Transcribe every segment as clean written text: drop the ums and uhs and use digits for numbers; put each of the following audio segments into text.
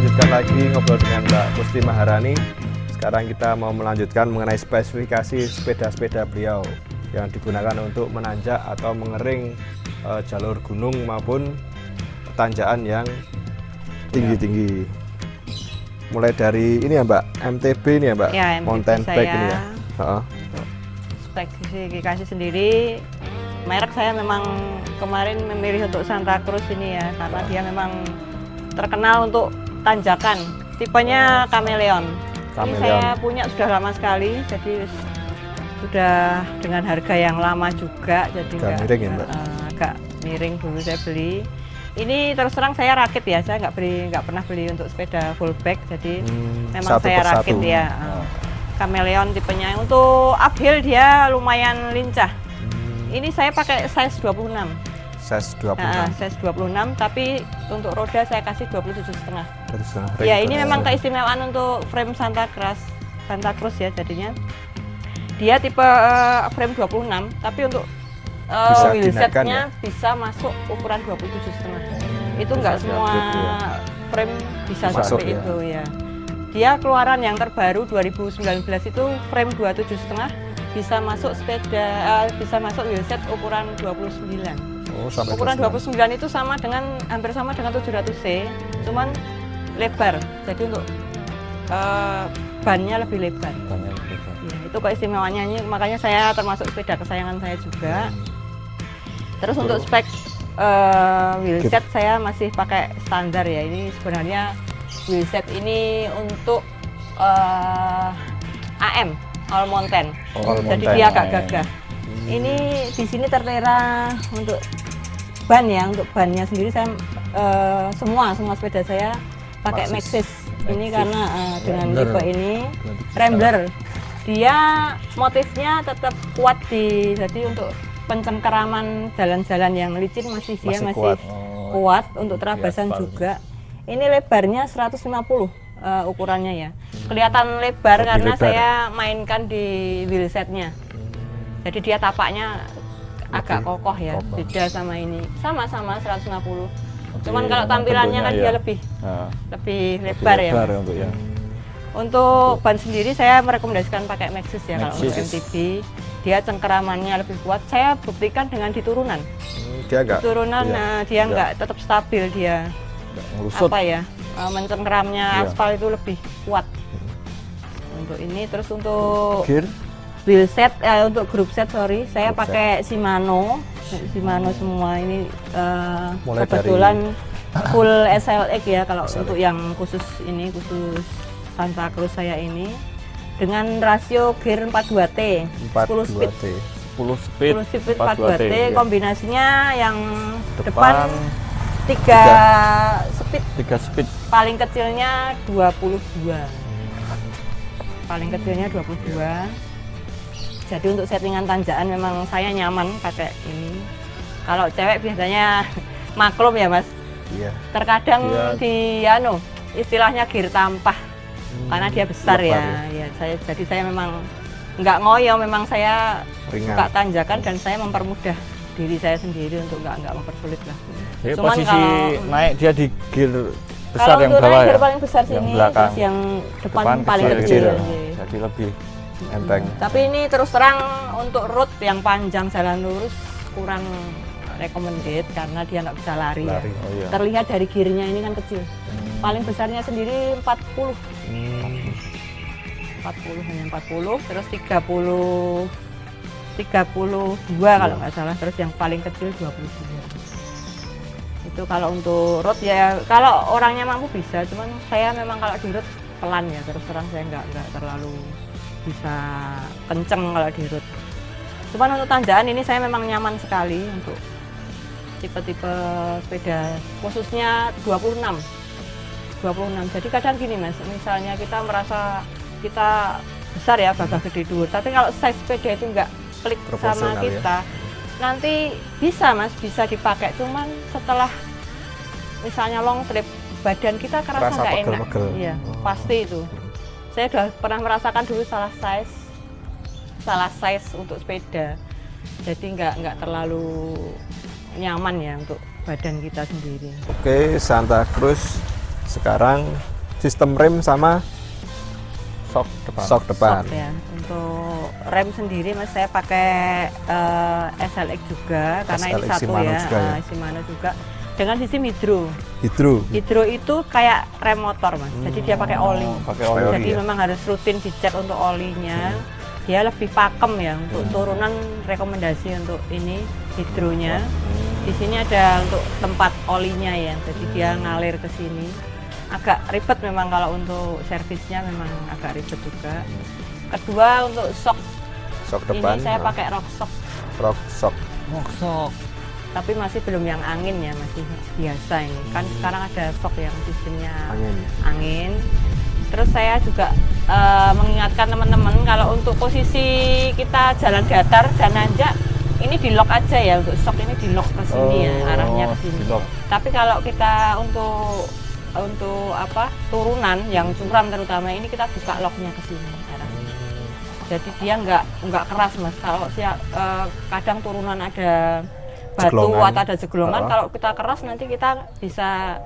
lanjutkan lagi ngobrol dengan Mbak Musti Maharani. Sekarang kita mau melanjutkan mengenai spesifikasi sepeda-sepeda beliau yang digunakan untuk menanjak atau mengering jalur gunung maupun tanjakan yang tinggi-tinggi. Mulai dari ini ya Mbak, MTB ini ya Mbak, Ya, mountain MTB bike ini ya. Spesifikasi sendiri, merek saya memang kemarin memilih untuk Santa Cruz ini ya, karena dia memang terkenal untuk tanjakan. Tipenya Chameleon. Ini saya punya sudah lama sekali, jadi sudah dengan harga yang lama juga, jadi miring ya Mbak? Agak miring dulu saya beli. Ini terus terang saya rakit ya, saya nggak pernah beli untuk sepeda full back, jadi memang saya rakit ya. Chameleon tipenya. Untuk uphill dia lumayan lincah. Ini saya pakai size 26. Size 26. Size 26, tapi untuk roda saya kasih 27,5. Ya, ini memang keistimewaan untuk frame Santa Cruz ya jadinya. Dia tipe frame 26, tapi untuk wheelsetnya bisa masuk ukuran 27,5. Itu enggak semua frame bisa seperti itu ya. Dia keluaran yang terbaru 2019 itu frame 27,5 bisa masuk bisa masuk wheelset ukuran 29. Ukuran 29 itu hampir sama dengan 700C, cuman lebar. Jadi untuk bannya lebih lebar. Ya, itu keistimewaannya ini, makanya saya termasuk sepeda kesayangan saya juga. Terus untuk spek wheelset saya masih pakai standar ya. Ini sebenarnya wheelset ini untuk AM, all mountain. Jadi dia agak gagah. Ini di sini tertera untuk ban ya, untuk bannya sendiri saya semua sepeda saya pakai Maxxis. Ini karena dengan tipe ini Rambler. Dia motifnya tetap kuat jadi untuk pencengkeraman jalan-jalan yang licin masih kuat untuk terabasan juga. Ini lebarnya 150 ukurannya ya. Kelihatan lebar karena saya mainkan di wheelsetnya. Jadi dia tapaknya agak kokoh ya, beda sama ini. Sama-sama 150. Cuman kalau tampilannya kan dia lebih lebar ya. Untuk ban sendiri saya merekomendasikan pakai Maxxis ya kalau untuk MTB. Dia cengkeramannya lebih kuat. Saya buktikan dengan di turunan. Dia nggak tetap stabil dia. Mencengkeramnya aspal itu lebih kuat. Untuk ini terus untuk wheelset untuk group set saya pakai Shimano semua ini kebetulan full SLX ya kalau SLX. Untuk yang khusus Santa Cruz saya ini dengan rasio gear 42T 10 speed 42T kombinasinya yang depan 3 speed paling kecilnya 22 jadi untuk settingan tanjakan memang saya nyaman pakai ini. Kalau cewek biasanya maklum ya Mas. Iya. Terkadang istilahnya gear tampah karena dia besar ya. Jadi saya memang nggak ngoyo, memang saya suka tanjakan dan saya mempermudah diri saya sendiri untuk nggak mempersulit lah. Jadi cuman posisi kalau naik dia di gear besar yang bawah ya. Gear paling besar sini, terus yang depan paling kecil. Jadi lebih enteng. Tapi ini terus terang untuk road yang panjang jalan lurus kurang recommended karena dia nggak bisa lari. Ya. Terlihat dari gearnya ini kan kecil. Paling besarnya sendiri 40. 40 terus 32 kalau nggak salah, terus yang paling kecil 22. Itu kalau untuk road ya, kalau orangnya mampu bisa, cuman saya memang kalau di road pelan ya, terus terang saya nggak terlalu bisa kenceng kalau di road. Cuman untuk tanjakan ini saya memang nyaman sekali untuk tipe-tipe sepeda, khususnya 26. Jadi kadang gini Mas, misalnya kita merasa kita besar ya, gagah gede dur, tapi kalau size sepeda itu nggak klik sama kita, nanti bisa Mas, bisa dipakai, cuman setelah misalnya long trip badan kita kerasa nggak enak. Iya, pasti itu. Saya sudah pernah merasakan dulu salah size untuk sepeda, jadi nggak terlalu nyaman ya untuk badan kita sendiri. Oke, Santa Cruz sekarang sistem rem sama Sok depan. sok depan. Sok ya. Untuk rem sendiri mas saya pakai SLX juga karena ini SLX satu Shimano ya, juga ya? Shimano juga dengan sistem hidro. Hidro. Hidro itu kayak rem motor mas, jadi dia pakai oli. Pakai oli. Jadi ya? memang harus rutin dicek untuk olinya. Dia lebih pakem ya untuk turunan rekomendasi untuk ini hidronya. Di sini ada untuk tempat olinya ya, jadi dia ngalir ke sini. Agak ribet memang kalau untuk servisnya memang agak ribet juga. Kedua untuk shock, Sok depan. ini saya pakai rock shock, Rock shock. Sok. tapi masih belum yang angin ya, masih biasa ini. Kan sekarang ada shock yang sistemnya angin. Terus saya juga mengingatkan teman-teman kalau untuk posisi kita jalan datar dan nanjak ini di lock aja ya, untuk shock ini di lock ke sini ya, arahnya ke sini. di lock. Tapi kalau kita untuk apa turunan yang curam terutama ini kita buka locknya ke sini arahnya. Jadi dia nggak keras mas. Kalau kadang turunan ada batu Jeglongan. atau ada jeglongan, Oh. kalau kita keras nanti kita bisa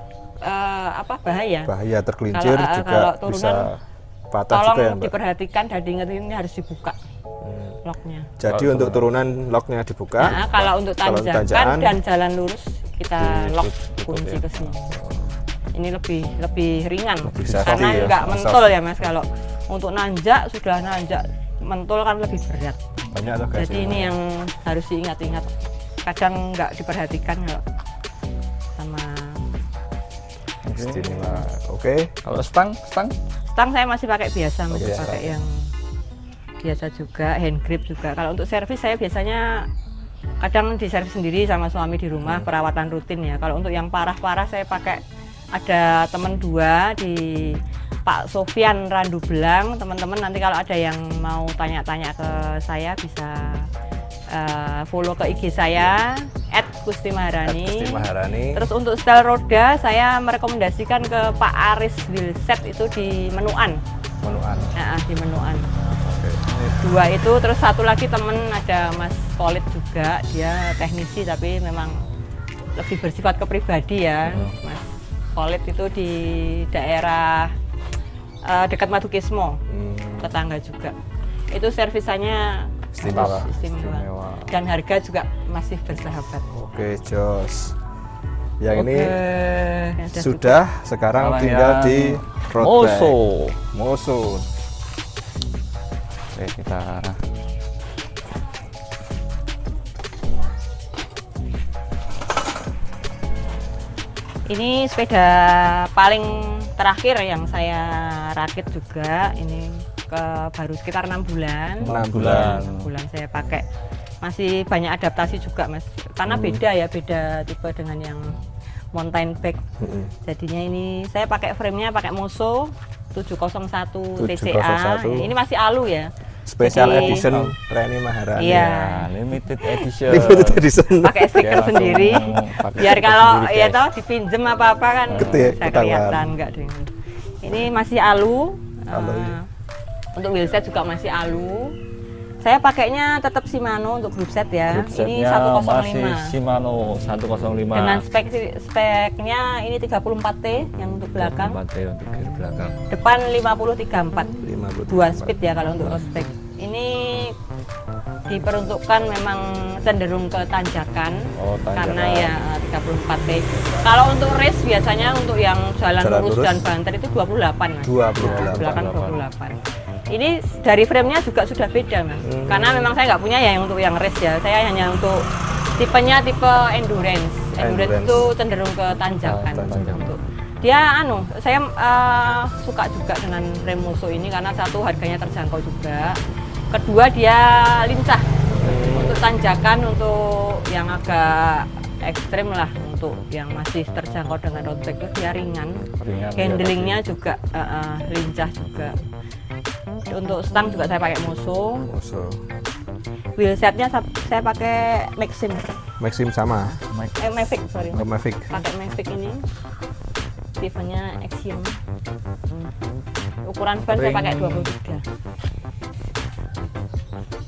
bahaya. Bahaya tergelincir Kalau, juga kalau turunan, bisa patah Tolong juga ya Mbak. diperhatikan dan diingetin ini harus dibuka locknya. Jadi untuk turunan locknya dibuka. Nah, kalau untuk Kalau tanjakan tanjakan, dan jalan lurus kita lock ditutup kunci ya. ke sini. Ini lebih ringan Lebih safety karena ya, nggak lebih mentul soft. ya mas. Kalau untuk nanjak sudah nanjak mentul kan lebih berat. Banyak loh guys. Jadi ini yang harus diingat-ingat. Kadang nggak diperhatikan kalau sama Istimewa. Oke. Kalau stang stang saya masih pakai biasa, masih biasa. pakai yang biasa juga, hand grip juga. Kalau untuk servis saya biasanya kadang diservis sendiri sama suami di rumah, perawatan rutin ya. Kalau untuk yang parah-parah saya pakai, ada teman dua di Pak Sofian Randu Belang. Teman-teman nanti kalau ada yang mau tanya-tanya ke saya bisa follow ke IG saya @Gustimaharani. Gusti Maharani. Terus untuk setel roda saya merekomendasikan ke Pak Aris Wheelset itu di Menuan. Menuan. Nah, di Menuan. Oke. Ini Dua itu, terus satu lagi temen ada Mas Kolit juga, dia teknisi tapi memang lebih bersifat ke pribadi ya. Mas Kolit itu di daerah dekat Madukismo, tetangga juga. Itu servisannya Istimewa. istimewa. Dan harga juga masih bersahabat. Oke, jos. Yang ini Yang ada sudah sekarang Sekarang tinggal yang di road Moso. bike. Moso. Oke, kita Ini sepeda paling terakhir yang saya rakit juga. Ini baru sekitar 6 bulan. 6 bulan. 6 bulan saya pakai. Masih banyak adaptasi juga mas. Karena beda ya, beda tipe dengan yang mountain bike. Jadinya ini saya pakai frame-nya pakai Moso 701 TCA. 701. Ini masih alu ya. Special Jadi- edition Reni Maharani. Iya. ya, limited edition. Limited edition. Pakai stiker Dia langsung sendiri pakai biar stiker kalau sendiri, ya guys. toh dipinjem apa-apa kan Ketik, saya ketahuan. kelihatan enggak deh. Ini masih alu. Alu, ya. Untuk wheelset juga masih alu. Saya pakainya tetap Shimano untuk group set ya. Ini Setnya 105. masih Shimano 105. Dengan speknya ini 34T yang untuk belakang. 4T untuk gear belakang. Depan 5034. 50. 2 speed ya kalau untuk road spec. Ini diperuntukkan memang cenderung ke tanjakan, Oh, tanjakan. karena ya 34T. Kalau untuk race biasanya untuk yang jalan lurus dan banter itu 28 mas. 28. Belakang 28. Ini dari frame-nya juga sudah beda mas. Karena memang saya nggak punya ya yang untuk yang race ya. Saya hanya untuk tipenya tipe endurance. Endurance itu cenderung ke tanjakan. Tanjakan. Untuk dia saya suka juga dengan frame Moso ini karena satu harganya terjangkau juga. Kedua dia lincah untuk tanjakan, untuk yang agak ekstrim lah, untuk yang masih terjangkau dengan road bike itu dia ringan. Ringan, Handlingnya juga lincah juga. Untuk stang juga saya pakai Moso. Moso. Wheelsetnya saya pakai Maxim, Maxim sama. Mavic sorry. Oh, Mavic. Pakai Mavic ini. Tipenya Axiom. Ukuran ban saya Ring. pakai 23.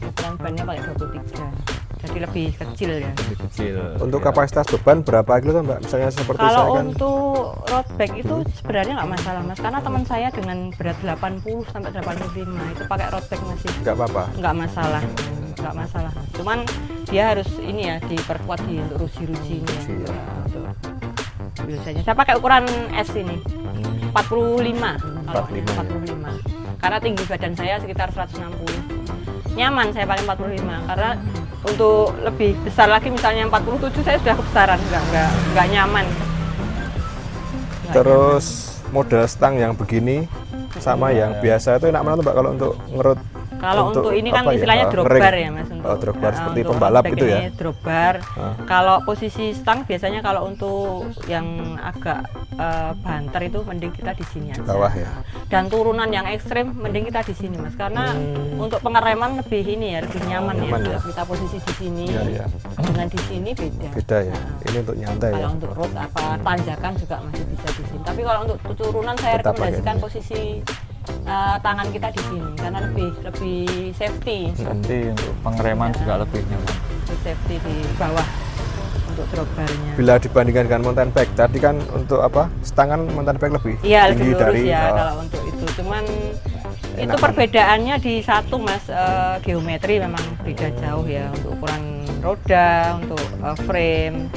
Ukuran bannya pakai 23. jadi lebih kecil ya. Lebih kecil. Untuk Ya. kapasitas beban berapa kilo tuh Mbak? Misalnya seperti saya Kalau kan untuk road bag itu sebenarnya nggak masalah Mas, karena teman saya dengan berat 80 sampai 85 itu pakai road bag masih nggak apa-apa. nggak masalah, nggak masalah. Cuman dia harus ini ya diperkuat untuk ruji-rujinya. Ruji, ya. Untuk biasanya saya pakai ukuran S ini 45 kalau ini 45 karena tinggi badan saya sekitar 160. Nyaman saya pakai 45 karena untuk lebih besar lagi misalnya 47 saya sudah kebesaran, nggak nyaman. Nggak Terus model stang yang begini sama yang biasa itu enak mana tuh Mbak kalau untuk ngerut? Kalau untuk ini kan apa ya? istilahnya drop Ngering. bar ya Mas. Oh, drop bar seperti untuk pembalap road bag itu ya? ini drop bar. Ah. Kalau posisi stang biasanya kalau untuk yang agak banter itu mending kita di sini aja. Bawah ya. Dan turunan yang ekstrim mending kita di sini Mas. Karena untuk pengereman lebih ini ya, lebih nyaman, Nyaman ya. ya. Kalau kita posisi di sini Iya, iya. dengan di sini beda. Beda ya. Nah, Ini untuk nyantai ya. kalau untuk road apa tanjakan juga masih bisa di sini. Tapi kalau untuk turunan saya Tetap pakai rekomendasikan ini. posisi tangan kita di sini karena lebih safety. Nanti untuk pengereman juga lebih nyaman. Lebih safety di bawah untuk drop barnya. Bila dibandingkan dengan mountain bike tadi kan untuk apa? Stangan mountain bike lebih Iya lebih tinggi lurus dari ya kalau untuk itu. Cuman itu enakan. perbedaannya di satu Mas, geometri memang beda jauh ya untuk ukuran roda, untuk frame.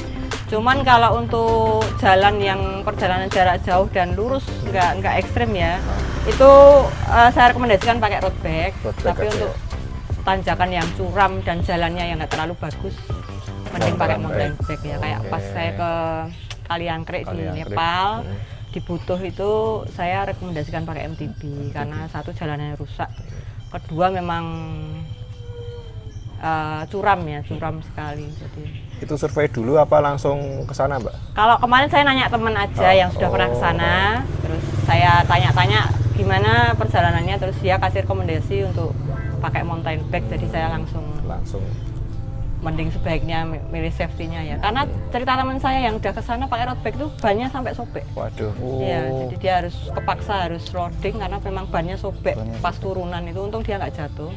Cuman kalau untuk jalan yang perjalanan jarak jauh dan lurus nggak ekstrim ya, itu saya rekomendasikan pakai road bag. Road bag Tapi aja untuk tanjakan yang curam dan jalannya yang nggak terlalu bagus, mending pakai mountain bag ya. Kayak pas saya ke Kaliangkrek di Kaliangkrek. Nepal, di Butuh itu saya rekomendasikan pakai MTB karena satu jalannya rusak, kedua memang curam ya, curam sekali. Jadi itu survei dulu apa langsung ke sana Mbak? kalau kemarin saya nanya teman aja yang sudah pernah ke sana, terus saya tanya-tanya gimana perjalanannya, terus dia kasih rekomendasi untuk pakai mountain bag, jadi saya langsung mending sebaiknya milih safety-nya ya. Karena cerita teman saya yang udah ke sana pakai road bag tuh bannya sampai sobek. Waduh. Ya, jadi dia harus kepaksa harus loading karena memang bannya sobek pas turunan itu. Untung dia nggak jatuh.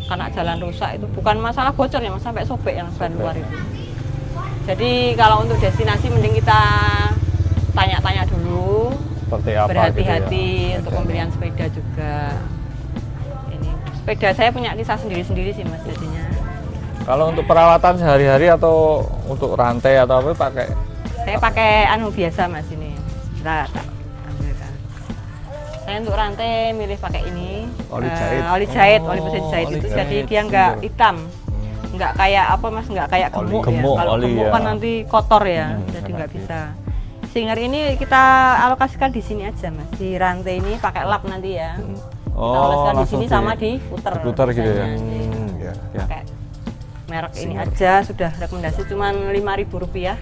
Karena jalan rusak itu bukan masalah bocor ya Mas, sampai sobek yang ban luar itu. Jadi kalau untuk destinasi mending kita tanya-tanya dulu, Seperti apa berhati-hati gitu ya. untuk pembelian sepeda juga. Ini sepeda saya punya Nisa sendiri-sendiri sih Mas jadinya. Kalau untuk perawatan sehari-hari atau untuk rantai atau apa pakai? Saya pakai anu biasa Mas ini. Tak ambilkan. Saya untuk rantai milih pakai ini. Oli jahit. Oli jahit, oli Oh, mesin jahit oli itu jahit. jadi dia nggak hitam. Nggak kayak apa Mas, nggak kayak Oli. gemuk, Gemuk, ya. Kalau oli gemuk ya. kan nanti kotor ya, jadi enak nggak sih. bisa. Singer ini kita alokasikan di sini aja Mas. Di rantai ini pakai lap nanti ya. Kita oleskan di langsung sini sama diputer. diputer gitu ya. biasanya. Ya. Ya. Pakai merek ini Singer. aja sudah rekomendasi cuman Rp5.000 harganya.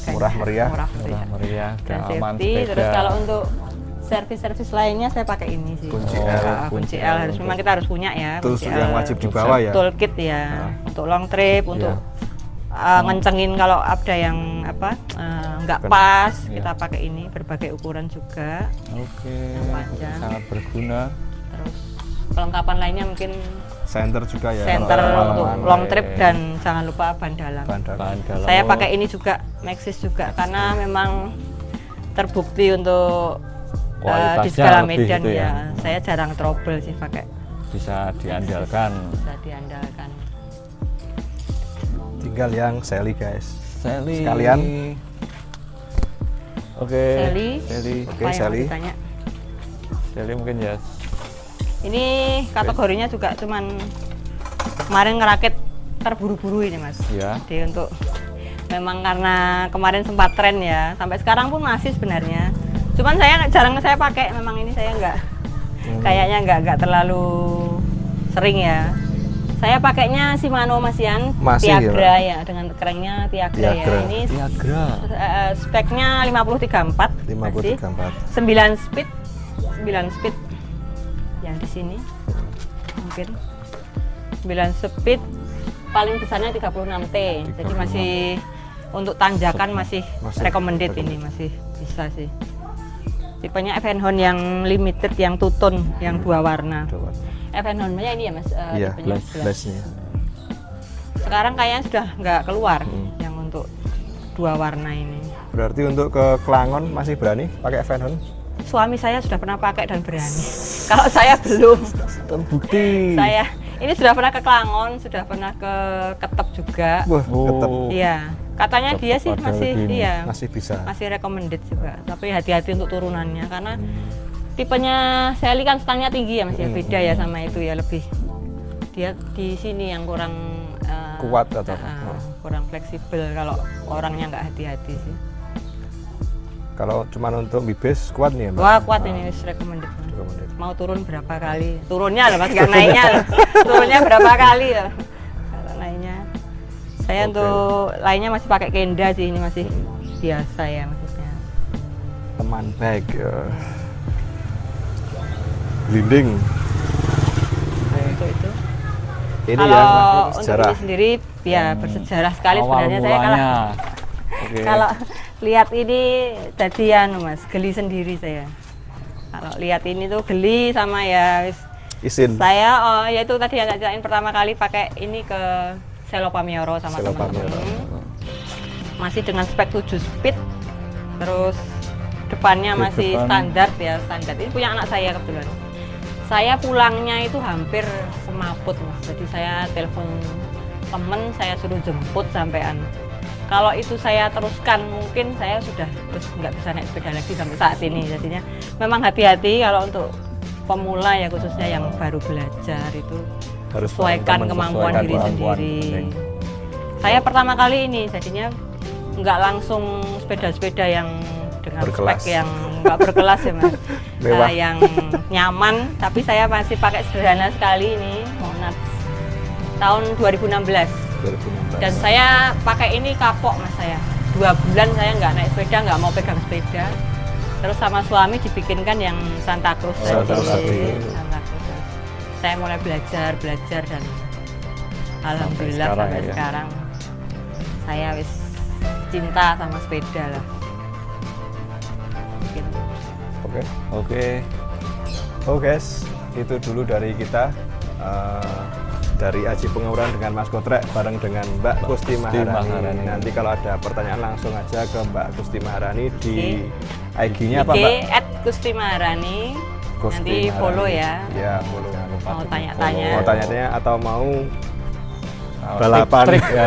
Murah meriah. Murah Murah meriah. meriah, Dan udah aman safety. sepeda. Terus kalau untuk servis servis lainnya saya pakai ini sih. Kunci Oh, L. Kunci kunci L L harus untuk- memang kita harus punya ya. Tools kunci yang L. wajib dibawa ya. Toolkit ya. Untuk long trip, untuk ngencengin kalau ada yang apa nggak pas, Iya. kita pakai ini berbagai ukuran juga. Oke, Panjang. sangat berguna. Terus kelengkapan lainnya mungkin Center juga ya. center kalau untuk malam-malam. long trip dan jangan lupa ban dalam. Ban dalam. Bahan dalam. Saya pakai ini juga Maxxis juga karena memang terbukti untuk di Kualitasnya segala lebih medan gitu ya. Saya jarang trouble sih pakai, Bisa diandalkan. bisa diandalkan. Tinggal yang Sally guys. Sally. Sekalian. Oke. Sally. Sally. Oke, Apa yang Sally. mau ditanya? Sally mungkin ya. Ini kategorinya juga cuman kemarin ngerakit terburu-buru ini Mas. Ya. Jadi untuk memang karena kemarin sempat tren ya, sampai sekarang pun masih sebenarnya. Cuman saya jarang saya pakai, memang ini saya kayaknya nggak terlalu sering ya. Saya pakainya Shimano Masian Masih ya, Tiagra ya, dengan kerennya Tiagra ya. Tiagra. Ini Tiagra. speknya 5034 masih 5034. 9 speed yang di sini mungkin 9 speed, paling besarnya 36T, jadi masih untuk tanjakan masih recommended ini, masih bisa sih. Tipenya Evenhon yang limited, yang two-tone, yang 2 warna. Evenhon-nya ini ya Mas, Iya, tipenya blast-nya. Sekarang kayaknya sudah nggak keluar yang untuk 2 warna ini. Berarti untuk ke Kelangon masih berani pakai Van Hoon? Suami saya sudah pernah pakai dan berani. Kalau saya belum. Terbukti. Saya ini sudah pernah ke Kelangon, sudah pernah ke Ketep juga. Wah, tetap Iya, katanya Tetep dia sih ada masih lebih iya masih bisa. masih recommended juga. Tapi hati-hati untuk turunannya karena tipenya Sally kan stangnya tinggi ya Mas ya, beda ya sama itu ya, lebih dia di sini yang kurang Kuat atau kurang fleksibel kalau orangnya nggak hati-hati sih. Kalau cuma untuk bibis kuat nih ya Mbak? Wah kuat ini recommended. Recommended. Mau turun berapa kali? Turunnya loh Mas, nggak naiknya loh. Turunnya berapa kali loh. Kalau naiknya. Saya Oke. untuk lainnya masih pakai Kenda sih, ini masih biasa ya maksudnya. Teman baik. Blinding. Untuk itu. Ini Kalau ya untuk sejarah. ini sendiri ya bersejarah sekali Awal sebenarnya saya mulanya. Oke. kalau lihat ini jadian Mas, geli sendiri saya. Kalau lihat ini tuh geli sama ya Isin. saya ya itu tadi yang tak ceritain pertama kali pakai ini ke Selo Pamioro sama Selo teman-teman. Pamioro. Masih dengan spek 7 speed. Terus depannya Di masih depan. standar ya, standar. Ini punya anak saya kebetulan. Saya pulangnya itu hampir semaput Mas. Jadi saya telepon temen, saya suruh jemput sampean. Kalau itu saya teruskan mungkin saya sudah terus nggak bisa naik sepeda lagi sampai saat ini. Jadinya memang hati-hati kalau untuk pemula ya, khususnya yang baru belajar itu Harus sesuaikan teman-teman kemampuan sesuaikan diri kemampuan. sendiri. Oke. Saya pertama kali ini jadinya nggak langsung sepeda-sepeda yang dengan Berkelas. spek yang nggak berkelas ya Mas. Mewah. Yang nyaman, tapi saya masih pakai sederhana sekali ini Monarch tahun 2016. 2016. Dan saya pakai ini kapok Mas saya. 2 bulan saya nggak naik sepeda, nggak mau pegang sepeda. Terus sama suami dibikinkan yang Santa Cruz Oh, Santa Cruz tadi. tadi. Santa Cruz. Saya mulai belajar dan alhamdulillah sekarang sampai ya. sekarang saya wis cinta sama sepeda lah. Gitu. Oke. Oke. Oh guys, itu dulu dari kita. Dari Aji Pengauran dengan Mas Kotrek bareng dengan Mbak Kusti Maharani. Maharani. Nanti kalau ada pertanyaan langsung aja ke Mbak Kusti Maharani di IG-nya apa IG Mbak? @kustimaharani. Kusti Nanti Maharani. follow ya. Iya, follow. Mau tanya-tanya. Mau tanya-tanya atau mau balapan. Trik ya.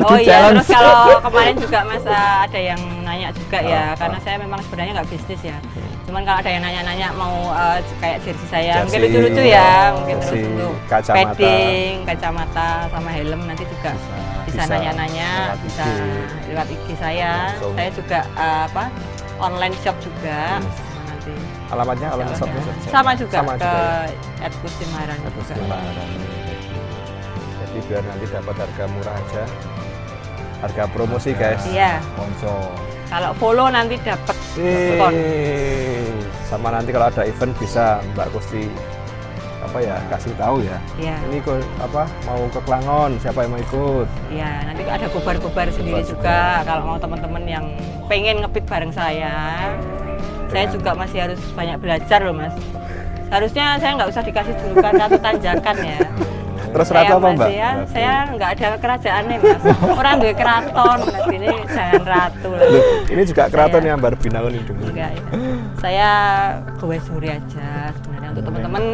Oh iya, terus kalau kemarin juga Mas ada yang nanya juga ya, karena saya memang sebenarnya nggak bisnis ya. Cuman kalau ada yang nanya-nanya mau kayak jersey saya, mungkin Jersey, lucu-lucu ya, mungkin terus jersey, untuk kacamata. padding, kacamata sama helm nanti juga bisa bisa nanya-nanya, lewat bisa IG. lewat IG saya. Langsung. Saya juga online shop juga. Nanti Alamatnya, alamat Insya Allah shopnya ya. Sama juga Sama ke juga ya? @kustimaharani juga. Kusti Maharani. Jadi biar nanti dapat harga murah aja. Harga promosi guys. Iya, Sponsor. kalau follow nanti dapat diskon. Sama nanti kalau ada event bisa Mbak Kusti kasih tahu ya. Iya. Ini kok mau ke Kelangon, siapa yang mau ikut? Iya, nanti ada gobar-gobar sendiri juga kalau mau teman-teman yang pengen ngepit bareng saya. Saya juga masih harus banyak belajar loh Mas. Harusnya saya nggak usah dikasih julukan Ratu Tanjakan ya. Terus Saya ratu apa Mbak? masih ya, saya nggak ada kerajaannya Mas. Orang duwe keraton, Mas. Ini jangan ratu lah. Loh, ini juga keraton Saya- yang baru Binangun itu. Enggak ya. Saya Gowesuri aja sebenarnya untuk teman-teman,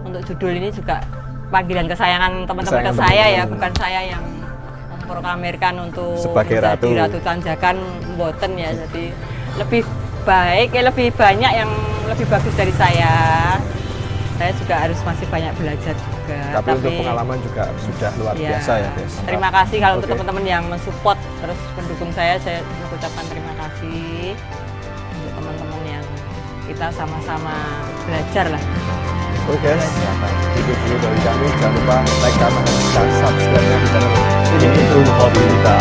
untuk judul ini juga panggilan kesayangan teman-teman ke Kesayangan saya ya, teman-teman. bukan saya yang memproklamirkan untuk Sebagai menjadi ratu. Ratu Tanjakan mboten ya. Jadi lebih baik lebih banyak yang lebih bagus dari saya. Saya juga harus masih banyak belajar juga. Tapi untuk pengalaman juga sudah luar ya, biasa ya guys. terima kasih kalau untuk Oke. teman-teman yang mensupport terus mendukung saya mengucapkan terima kasih untuk teman-teman yang kita sama-sama belajar lah. Oke guys, itu dulu dari kami. Jangan lupa like, comment, dan subscribe-nya di channel Ini itu hobi kita.